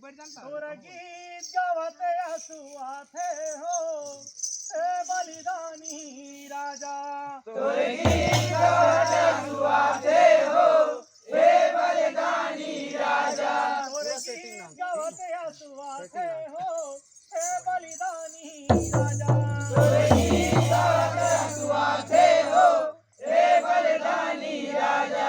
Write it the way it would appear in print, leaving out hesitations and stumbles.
गीत गावते असुआथे हो हे बलिदानी राजा गीत गावते असुआथे हो हे बलिदानी राजा गीत गावते असुआथे हो हे बलिदानी राजा गीत गावते असुआथे हो हे बलिदानी राजा